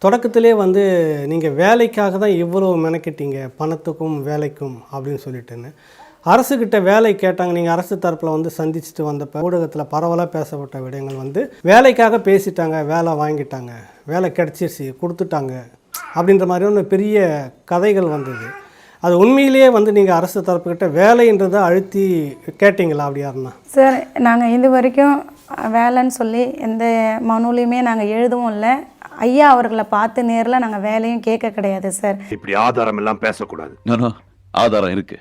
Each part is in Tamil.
தொடக்கத்திலே வந்து நீங்கள் வேலைக்காக தான் இவ்வளோ மெனக்கிட்டீங்க, பணத்துக்கும் வேலைக்கும் அப்படின்னு சொல்லிட்டுன்னு அரசுக்கிட்ட வேலை கேட்டாங்க. நீங்கள் அரசு தரப்பில் வந்து சந்திச்சுட்டு வந்தப்போ ஊடகத்தில் பரவலாக பேசப்பட்ட விடயங்கள் வந்து வேலைக்காக பேசிட்டாங்க, வேலை வாங்கிட்டாங்க, வேலை கிடச்சிருச்சு, கொடுத்துட்டாங்க அப்படின்ற மாதிரி ஒன்று பெரிய கதைகள் வந்தது. அது உண்மையிலேயே வந்து நீங்கள் அரசு தரப்புக்கிட்ட வேலைன்றதை அழுத்தி கேட்டிங்களா? அப்படி யாருன்னா? சார், நாங்கள் இது வரைக்கும் வேலைன்னு சொல்லி எந்த மனுலையுமே நாங்கள் எழுதவும் இல்லை. ஐயா அவர்களை பார்த்து நேரில் நாங்கள் வேலையும் கேட்க கிடையாது சார். இப்படி ஆதாரம் எல்லாம் பேசக்கூடாது. ஆதாரம் இருக்கு.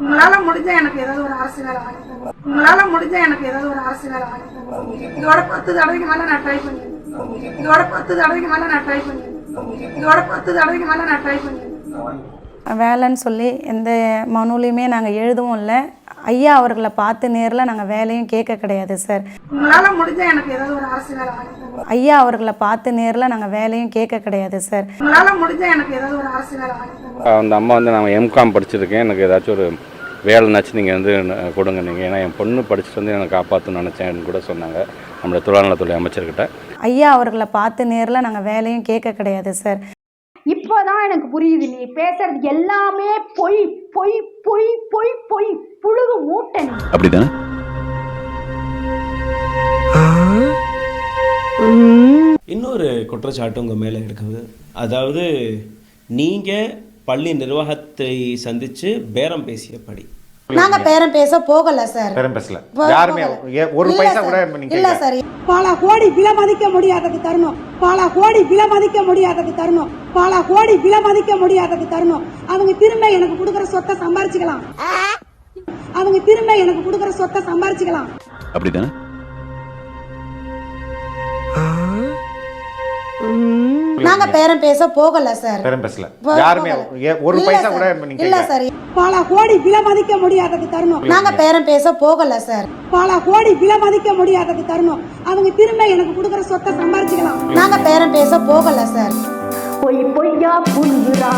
உங்களால முடிஞ்ச எனக்கு ஏதாவது ஒரு அரசு வேலை வாங்கி தரணும். உங்களால முடிஞ்ச எனக்கு ஏதாவது ஒரு அரசு வேலை வாங்கி தரணும். இதோட 10 தடவைக்கு மேல நான் ட்ரை பண்ணிருக்கேன். இதோட 10 தடவைக்கு மேல நான் ட்ரை பண்ணிருக்கேன். இதோட 10 தடவைக்கு மேல நான் ட்ரை பண்ணிருக்கேன். வேலைன்னு சொல்லி எந்த மனுலையுமே நாங்கள் எழுதவும் இல்லை. ஐயா அவர்களை பார்த்து நேரில் நாங்கள் வேலையும் கேட்க கிடையாது சார். உங்களால முடிஞ்ச எனக்கு ஏதாவது ஒரு அரசு வேலை வாங்கி தரணும். ஐயா அவர்களை பார்த்து நேரில் நாங்கள் வேலையும் கேட்க கிடையாது சார். உங்களால முடிஞ்ச எனக்கு ஏதாவது ஒரு அரசு வேலை வாங்கி தரணும். அந்த அம்மா வந்து நான் எம்காம் படிச்சிருக்கேன், எனக்கு ஏதாச்சும் ஒரு வேலைனாச்சும் நீங்கள் வந்து கொடுங்க நீங்கள், ஏன்னா என் பொண்ணு படிச்சுட்டு வந்து எனக்கு காப்பாற்றணும்னு நினச்சேன்னு கூட சொன்னாங்க நம்மளுடைய தொழிலாளர்துறை அமைச்சர்கிட்ட. ஐயா அவர்களை பார்த்து நேரில் நாங்கள் வேலையும் கேட்க கிடையாது சார். இப்போதான் எனக்கு புரியுது, நீ பேசுறது எல்லாமே பொய் பொய் பொய் பொய் பொய் புழுகு மூட்டை. அப்படிதானே? இன்னொரு குற்றச்சாட்டு உங்கள் மேலே இருக்குது. அதாவது நீங்கள் பள்ளி நிர்வாகத்தை சந்தித்து பேரம் பேசியபடி. நாங்க பேரம் பேச போகல சார். பேரம் பேசல யாருமே, ஒரு பைசா கூட இல்ல சார். பல கோடி விலை மதிக்க முடியாதது தரணும். பல கோடி விலை மதிக்க முடியாதது தரணும். பல கோடி விலை மதிக்க முடியாதது தரணும். அவங்க திரும்ப எனக்கு கொடுக்குற சொத்தை சம்பாரிச்சுக்கலாம். அவங்க திரும்ப எனக்கு கொடுக்குற சொத்தை சம்பாரிச்சுக்கலாம். அப்படிதானே? நாங்க பேரம் பேச போகல சார். பேரம் பேசல யாருமே, ஒரு பைசா கூட இல்ல சார். பல கோடி விலை மதிக்க முடியாதது தரணும். நாங்க பேரம் பேச போகல சார். பல கோடி விலை மதிக்க முடியாதது தரணும். அவங்க திரும்ப எனக்கு கொடுக்குற சொத்தை சம்பாரிச்சுக்கலாம். நாங்க பேரம் பேச போகல சார். பொய் பொய்யா புழுகுறா,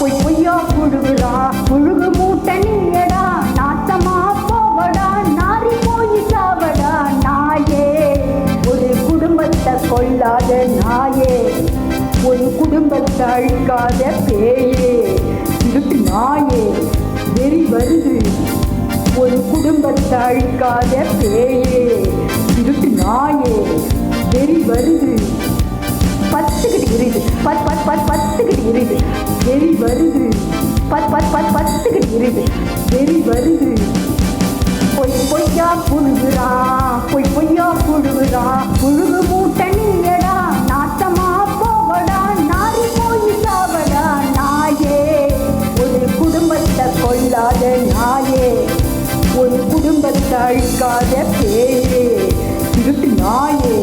பொய் பொய்யா புழுகுறா, புழுகு மூட்டை நீயடா, நாட்டமா போவடா, நாரி போய் சாவடா நாயே, ஒரு குடும்பத்தை கொள்ளாத நாயே, ஒரு குடும்பத்தை அழிக்காத பேயே, இருட்டு நாயே, வெறி வருது, ஒரு குடும்பத்தை அழிக்காத பேயே, இருட்டு நாயே, வெறி வருது, பத்துக்கிட்டு எரியுது, பத்துக்கிட்டு எரியுது, வெறி வருது, பத்துக்கிட்டு எரியுது, வெறி வருது. பொய் பொய்யா புழுகுறா, பொய் பொய்யா புழுகுறா, புழுகு மூட்டை நீயடா, நாட்டமா போவடா, நாரி போய் சாவடா நாயே, ஒரு குடும்பத்தை கொள்ளாத நாயே, ஒரு குடும்பத்தை அழிக்காத பேயே, இருட்டு நாயே,